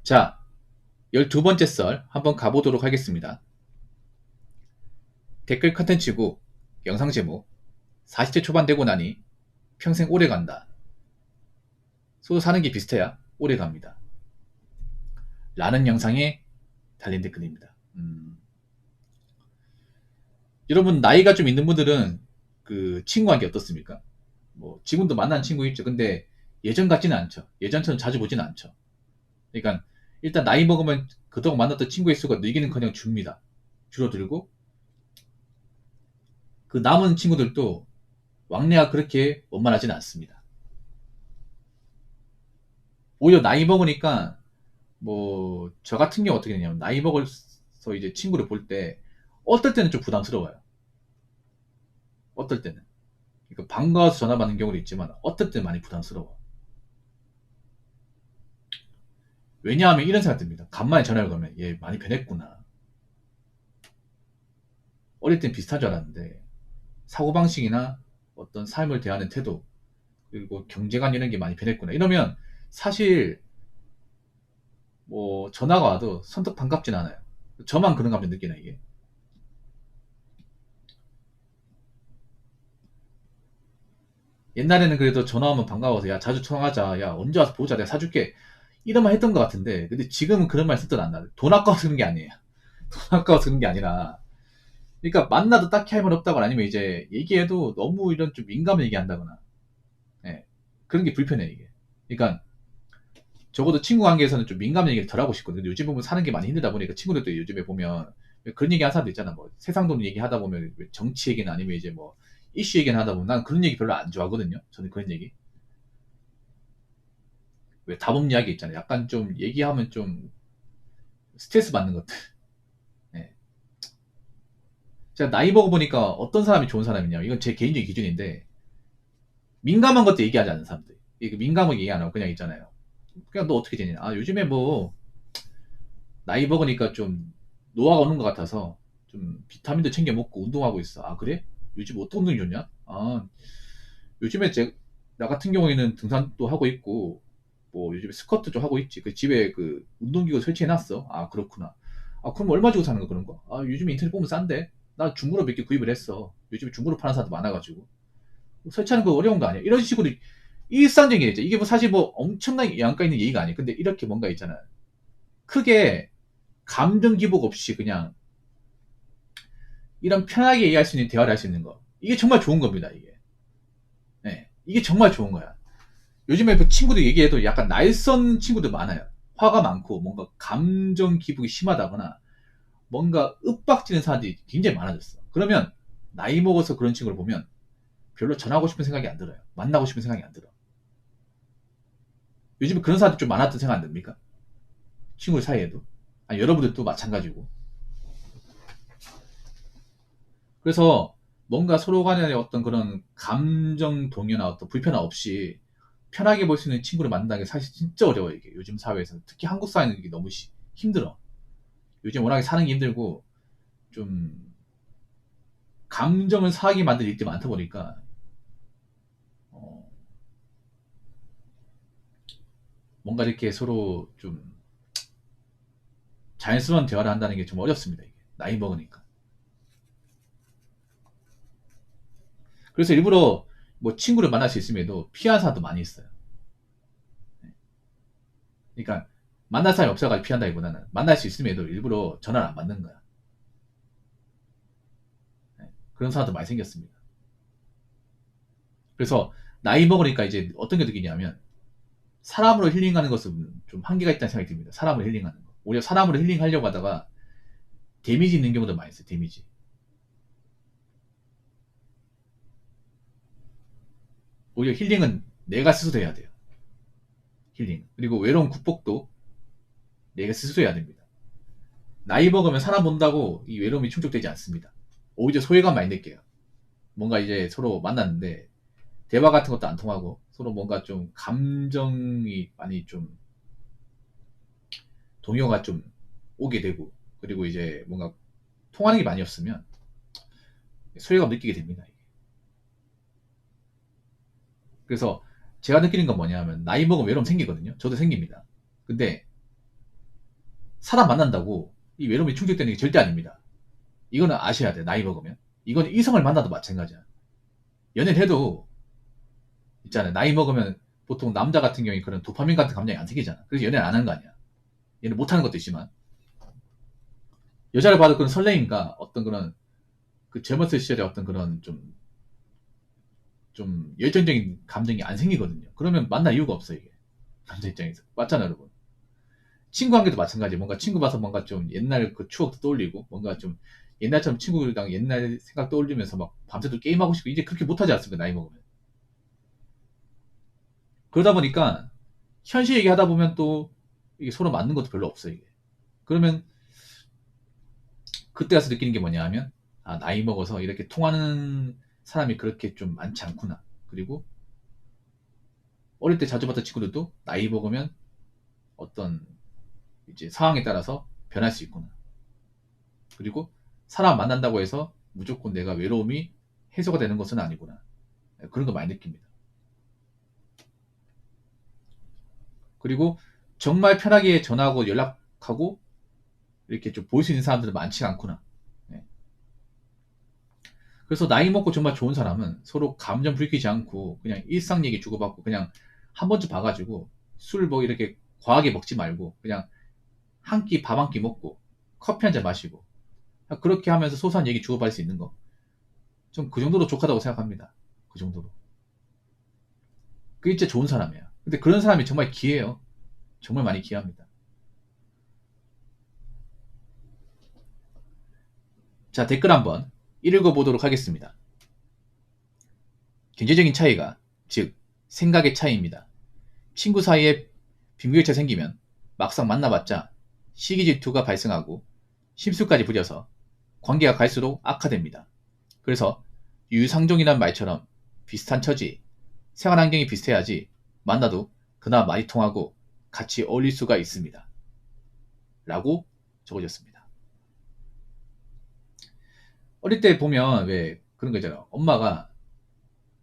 자, 12번째 썰 한번 가보도록 하겠습니다. 댓글 컨텐츠고 영상 제목 40대 초반 되고 나니 평생 오래 간다. 소도 사는 게 비슷해야 오래 갑니다. 라는 영상에 달린 댓글입니다. 여러분 나이가 좀 있는 분들은 그 친구 관계 어떻습니까? 뭐 지금도 만난 친구 있죠. 근데 예전 같지는 않죠. 예전처럼 자주 보지는 않죠. 그러니까 일단 나이 먹으면 그동안 만났던 친구의 수가 늘기는커녕 줍니다. 줄어들고 그 남은 친구들도 왕래가 그렇게 원만하지는 않습니다. 오히려 나이 먹으니까 뭐 저 같은 경우 어떻게 되냐면 나이 먹어서 이제 친구를 볼 때 어떨 때는 좀 부담스러워요. 어떨 때는 그러니까 반가워서 전화 받는 경우도 있지만 어떨 때는 많이 부담스러워. 왜냐하면 이런 생각 듭니다. 간만에 전화를 걸면 얘 많이 변했구나. 어릴 땐 비슷한 줄 알았는데 사고방식이나 어떤 삶을 대하는 태도 그리고 경제관 이런 게 많이 변했구나. 이러면 사실 뭐 전화가 와도 선뜻 반갑진 않아요. 저만 그런 감정 느끼나 이게. 옛날에는 그래도 전화 오면 반가워서 야 자주 통화하자 야 언제 와서 보자 내가 사줄게 이런 말 했던 것 같은데 근데 지금은 그런 말 쓸듯 안 나요. 돈 아까워서 그런 게 아니에요. 돈 아까워서 그런 게 아니라 그러니까 만나도 딱히 할 말 없다거나 아니면 이제 얘기해도 너무 이런 좀 민감한 얘기한다거나 예. 그런 게 불편해 이게. 그러니까 적어도 친구 관계에서는 좀 민감한 얘기를 덜 하고 싶거든요. 근데 요즘 보면 사는 게 많이 힘들다 보니까 친구들도 요즘에 보면 그런 얘기 하는 사람도 있잖아. 뭐 세상 돈 얘기 하다 보면 정치 얘기나 아니면 이제 뭐 이슈 얘기나 하다 보면 난 그런 얘기 별로 안 좋아하거든요. 저는 그런 얘기. 왜 다범 이야기 있잖아요. 약간 좀 얘기하면 좀 스트레스 받는 것들. 네. 제가 나이 먹어보니까 어떤 사람이 좋은 사람이냐. 이건 제 개인적인 기준인데, 민감한 것도 얘기하지 않는 사람들. 이거 민감하게 얘기 안 하고 그냥 있잖아요. 그냥 너 어떻게 되냐. 아, 요즘에 뭐, 나이 먹으니까 좀 노화가 오는 것 같아서 좀 비타민도 챙겨 먹고 운동하고 있어. 아, 그래? 요즘 어떤 운동이 좋냐? 아, 요즘에 나 같은 경우에는 등산도 하고 있고, 뭐 요즘에 스쿼트 좀 하고 있지. 그 집에 그 운동기구 설치해놨어. 아, 그렇구나. 아, 그럼 얼마 주고 사는 거 그런 거? 아, 요즘에 인터넷 보면 싼데? 나 중고로 몇 개 구입을 했어. 요즘에 중고로 파는 사람도 많아가지고. 설치하는 거 어려운 거 아니야? 이런 식으로 일상적인 얘기죠. 이게 뭐 사실 뭐 엄청나게 양가 있는 얘기가 아니에요. 근데 이렇게 뭔가 있잖아요. 크게 감정 기복 없이 그냥 이런 편하게 얘기할 수 있는 대화를 할 수 있는 거. 이게 정말 좋은 겁니다, 이게. 네. 이게 정말 좋은 거야. 요즘에 그 친구들 얘기해도 약간 날선 친구들 많아요. 화가 많고 뭔가 감정 기복이 심하다거나 뭔가 윽박지는 사람들이 굉장히 많아졌어. 그러면 나이 먹어서 그런 친구를 보면 별로 전하고 싶은 생각이 안 들어요. 만나고 싶은 생각이 안 들어. 요즘에 그런 사람들 좀 많았던 생각 안 듭니까? 친구 사이에도. 아니, 여러분들도 마찬가지고. 그래서 뭔가 서로 간의 어떤 그런 감정 동요나 어떤 불편함 없이 편하게 볼 수 있는 친구를 만나는 게 사실 진짜 어려워요, 이게. 요즘 사회에서. 특히 한국 사회는 이게 너무 힘들어. 요즘 워낙에 사는 게 힘들고, 좀, 감정을 상하게 만드는 일들이 많다 보니까, 어, 뭔가 이렇게 서로 좀 자연스러운 대화를 한다는 게 좀 어렵습니다, 이게. 나이 먹으니까. 그래서 일부러 뭐 친구를 만날 수 있음에도 피하는 사람도 많이 있어요. 그러니까 만날 사람이 없어가지고 피한다기보다는 만날 수 있음에도 일부러 전화를 안 받는 거야. 네. 그런 사람도 많이 생겼습니다. 그래서 나이 먹으니까 이제 어떤 게 느끼냐면 사람으로 힐링하는 것은 좀 한계가 있다는 생각이 듭니다. 사람으로 힐링하는 거. 오히려 사람으로 힐링하려고 하다가 데미지 있는 경우도 많이 있어요. 데미지. 오히려 힐링은 내가 스스로 해야 돼요. 힐링. 그리고 외로움 극복도 내가 스스로 해야 됩니다. 나이 먹으면 사람 본다고 이 외로움이 충족되지 않습니다. 오히려 소외감 많이 느껴요. 뭔가 이제 서로 만났는데 대화 같은 것도 안 통하고 서로 뭔가 좀 감정이 많이 좀 동요가 좀 오게 되고 그리고 이제 뭔가 통하는 게 많이 없으면 소외감 느끼게 됩니다. 그래서 제가 느끼는 건 뭐냐 하면 나이 먹으면 외로움 생기거든요. 저도 생깁니다. 근데 사람 만난다고 이 외로움이 충족되는 게 절대 아닙니다. 이거는 아셔야 돼. 나이 먹으면. 이건 이성을 만나도 마찬가지야. 연애를 해도 있잖아요. 나이 먹으면 보통 남자 같은 경우에 그런 도파민 같은 감정이 안 생기잖아. 그래서 연애를 안 하는 거 아니야. 얘는 못하는 것도 있지만 여자를 봐도 그런 설레임과 어떤 그런 그 젊었을 시절에 어떤 그런 좀 열정적인 감정이 안 생기거든요. 그러면 만날 이유가 없어 이게. 남자 입장에서. 맞잖아요, 여러분. 친구 관계도 마찬가지. 뭔가 친구 봐서 뭔가 좀 옛날 그 추억도 떠올리고 뭔가 좀 옛날처럼 친구들이랑 옛날 생각 떠올리면서 막 밤새도록 게임하고 싶고 이제 그렇게 못하지 않습니까? 나이 먹으면. 그러다 보니까 현실 얘기하다 보면 또 이게 서로 맞는 것도 별로 없어요, 이게. 그러면 그때 가서 느끼는 게 뭐냐 하면 아, 나이 먹어서 이렇게 통하는 사람이 그렇게 좀 많지 않구나. 그리고 어릴 때 자주 봤던 친구들도 나이 먹으면 어떤 이제 상황에 따라서 변할 수 있구나. 그리고 사람 만난다고 해서 무조건 내가 외로움이 해소가 되는 것은 아니구나. 그런 거 많이 느낍니다. 그리고 정말 편하게 전화하고 연락하고 이렇게 좀 볼 수 있는 사람들은 많지가 않구나. 네. 그래서 나이 먹고 정말 좋은 사람은 서로 감정 불키지 않고 그냥 일상 얘기 주고받고 그냥 한 번쯤 봐가지고 술 뭐 이렇게 과하게 먹지 말고 그냥 한 끼 밥 한 끼 먹고 커피 한 잔 마시고 그렇게 하면서 소소한 얘기 주고받을 수 있는 거. 좀 그 정도로 족하다고 생각합니다. 그 정도로. 그게 진짜 좋은 사람이야. 근데 그런 사람이 정말 귀해요. 정말 많이 귀합니다. 자, 댓글 한번 읽어보도록 하겠습니다. 경제적인 차이가, 즉 생각의 차이입니다. 친구 사이에 빈부격차 생기면 막상 만나봤자 시기 질투가 발생하고 심술까지 부려서 관계가 갈수록 악화됩니다. 그래서 유상종이란 말처럼 비슷한 처지, 생활 환경이 비슷해야지 만나도 그나마 많이 통하고 같이 어울릴 수가 있습니다. 라고 적어졌습니다. 어릴 때 보면 왜 그런 거 있잖아요. 엄마가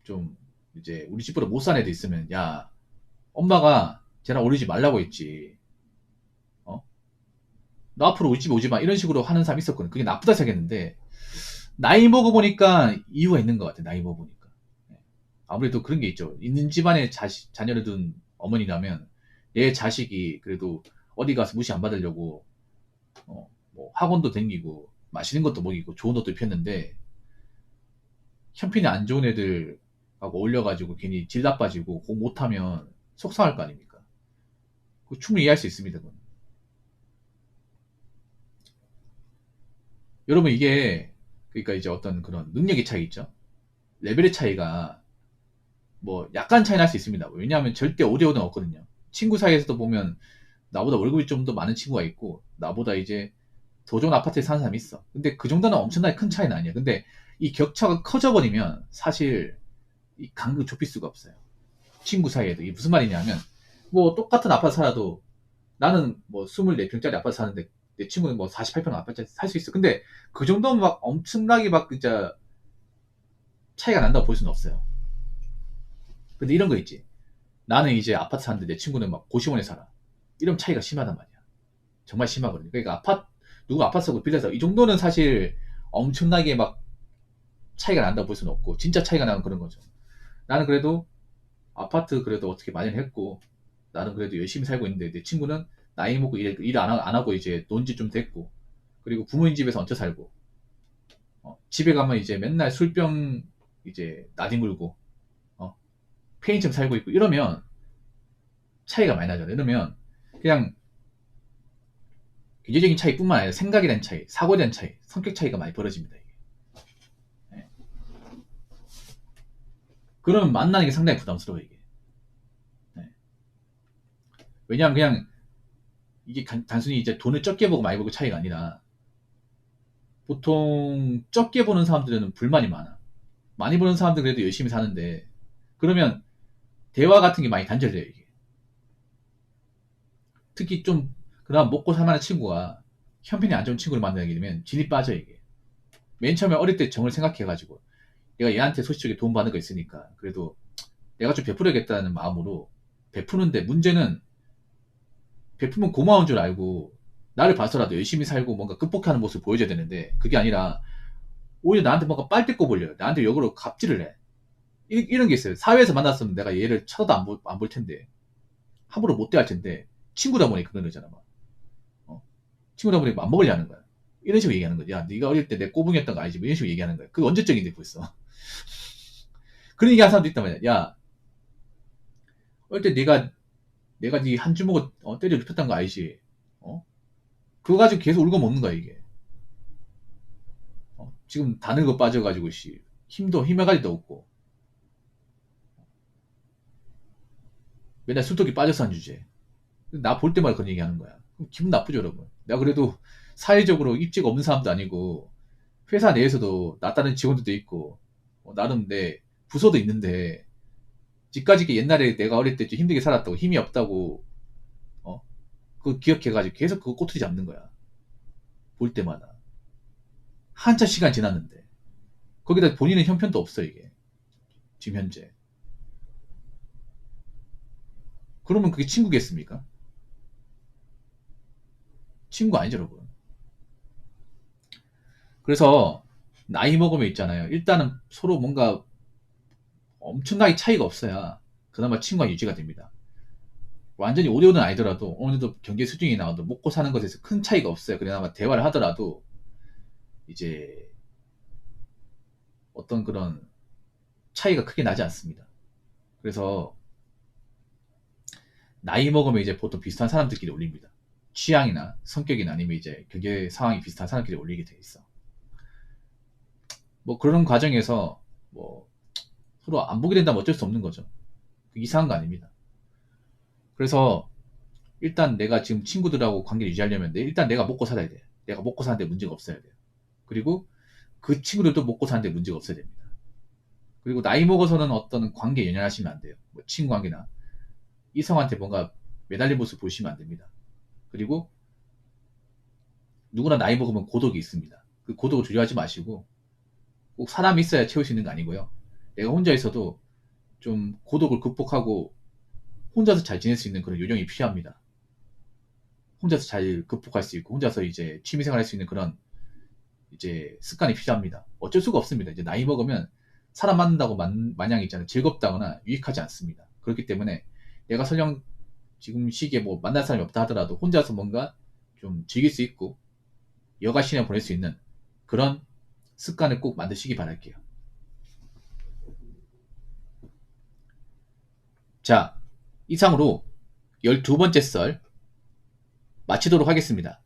좀 이제 우리 집보다 못 사는 애들 있으면 야 엄마가 쟤랑 어울리지 말라고 했지. 어? 너 앞으로 우리 집에 오지 마. 이런 식으로 하는 사람이 있었거든. 그게 나쁘다 생각했는데 나이 먹어보니까 이유가 있는 것 같아. 나이 먹어보니까. 네. 아무래도 그런 게 있죠. 있는 집안에 자녀를 둔 어머니라면 내 자식이 그래도 어디 가서 무시 안 받으려고 뭐 학원도 다니고 맛있는 것도 먹이고 좋은 옷도 입혔는데 형편이 안 좋은 애들하고 어울려가지고 괜히 질 나빠지고 공 못하면 속상할 거 아닙니까? 그거 충분히 이해할 수 있습니다. 그건. 여러분 이게 그러니까 이제 어떤 그런 능력의 차이 있죠. 레벨의 차이가 뭐 약간 차이 날 수 있습니다. 왜냐하면 절대 5대5는 없거든요. 친구 사이에서도 보면 나보다 월급이 좀 더 많은 친구가 있고 나보다 이제 더 좋은 아파트에 사는 사람이 있어. 근데 그 정도는 엄청나게 큰 차이는 아니야. 근데 이 격차가 커져버리면 사실 이 간극을 좁힐 수가 없어요. 친구 사이에도. 이게 무슨 말이냐면 뭐 똑같은 아파트 살아도 나는 뭐 24평짜리 아파트 사는데 내 친구는 뭐 48평 아파트 살 수 있어. 근데 그 정도면 막 엄청나게 막 진짜 차이가 난다고 볼 수는 없어요. 근데 이런 거 있지. 나는 이제 아파트 사는데 내 친구는 막 고시원에 살아. 이런 차이가 심하단 말이야. 정말 심하거든요. 그러니까 누구 아파트 사고 빌려 서 이 정도는 사실 엄청나게 막 차이가 난다고 볼 수는 없고, 진짜 차이가 나는 그런 거죠. 나는 그래도 아파트 그래도 어떻게 마련했고, 나는 그래도 열심히 살고 있는데, 내 친구는 나이 먹고 일 안 하고 이제 논지 좀 됐고, 그리고 부모님 집에서 얹혀 살고, 집에 가면 이제 맨날 술병 이제 나뒹굴고, 어, 페인처럼 살고 있고, 이러면 차이가 많이 나잖아요. 이러면 그냥 경제적인 차이뿐만 아니라 생각에 대한 차이, 사고에 대한 차이, 성격 차이가 많이 벌어집니다. 이게. 네. 그러면 만나는 게 상당히 부담스러워 이게. 네. 왜냐하면 그냥 이게 단순히 이제 돈을 적게 보고 많이 보고 차이가 아니라 보통 적게 보는 사람들은 불만이 많아. 많이 보는 사람들 그래도 열심히 사는데 그러면 대화 같은 게 많이 단절돼요 이게. 특히 좀 그나마 먹고 살만한 친구가 형편이 안 좋은 친구를 만나게 되면 진이 빠져 이게. 맨 처음에 어릴 때 정을 생각해가지고 내가 얘한테 소시적에 도움 받는 거 있으니까 그래도 내가 좀 베풀어야겠다는 마음으로 베푸는데 문제는 베푸면 고마운 줄 알고 나를 봐서라도 열심히 살고 뭔가 극복하는 모습을 보여줘야 되는데 그게 아니라 오히려 나한테 뭔가 빨대 꼽으려요. 나한테 역으로 갑질을 해. 이런 게 있어요. 사회에서 만났으면 내가 얘를 쳐다도 안 볼 텐데 함부로 못 대할 텐데 친구다 보니 그런 거잖아. 막. 친구다 보니 안 먹으려 하는 거야. 이런 식으로 얘기하는 거야. 야, 네가 어릴 때 내 꼬붕이었던 거 알지? 뭐 이런 식으로 얘기하는 거야. 그게 언제적인데 벌써. 그런 얘기 하는 사람도 있단 말이야. 야, 어릴 때 내가 네 한 주먹을 때려 눕혔던 거 알지? 어? 그거 가지고 계속 울고 먹는 거야 이게. 지금 다 늙어 빠져가지고 씨 힘에가지도 없고 맨날 술독이 빠져서 한 주제. 나 볼 때마다 그런 얘기 하는 거야. 그럼 기분 나쁘죠, 여러분. 내가 그래도 사회적으로 입지가 없는 사람도 아니고, 회사 내에서도 나 다른 직원들도 있고, 나름 내 부서도 있는데, 집까지 옛날에 내가 어릴 때 좀 힘들게 살았다고, 힘이 없다고, 어, 그거 기억해가지고 계속 그거 꼬투리 잡는 거야. 볼 때마다. 한참 시간 지났는데. 거기다 본인은 형편도 없어, 이게. 지금 현재. 그러면 그게 친구겠습니까? 친구 아니죠, 여러분. 그래서, 나이 먹으면 있잖아요. 일단은 서로 뭔가 엄청나게 차이가 없어야 그나마 친구가 유지가 됩니다. 완전히 5대5는 아니더라도 어느 정도 경제 수준이 나와도 먹고 사는 것에서 큰 차이가 없어요. 그나마 대화를 하더라도 이제 어떤 그런 차이가 크게 나지 않습니다. 그래서 나이 먹으면 이제 보통 비슷한 사람들끼리 올립니다. 취향이나 성격이나 아니면 이제 경제 상황이 비슷한 사람끼리 올리게 돼 있어. 뭐 그런 과정에서 뭐 서로 안 보게 된다면 어쩔 수 없는 거죠. 이상한 거 아닙니다. 그래서 일단 내가 지금 친구들하고 관계를 유지하려면 일단 내가 먹고 살아야 돼. 내가 먹고 사는데 문제가 없어야 돼요. 그리고 그 친구들도 먹고 사는데 문제가 없어야 됩니다. 그리고 나이 먹어서는 어떤 관계 연연하시면 안 돼요. 뭐 친구 관계나 이성한테 뭔가 매달린 모습 보시면 안 됩니다. 그리고 누구나 나이 먹으면 고독이 있습니다. 그 고독을 두려워하지 마시고 꼭 사람이 있어야 채울 수 있는 거 아니고요. 내가 혼자 있어도 좀 고독을 극복하고 혼자서 잘 지낼 수 있는 그런 요령이 필요합니다. 혼자서 잘 극복할 수 있고 혼자서 이제 취미생활 할 수 있는 그런 이제 습관이 필요합니다. 어쩔 수가 없습니다. 이제 나이 먹으면 사람 만난다고 마냥 있잖아요. 즐겁다거나 유익하지 않습니다. 그렇기 때문에 내가 설령 지금 시기에 뭐 만날 사람이 없다 하더라도 혼자서 뭔가 좀 즐길 수 있고 여가 시간을 보낼 수 있는 그런 습관을 꼭 만드시기 바랄게요. 자, 이상으로 12번째 썰 마치도록 하겠습니다.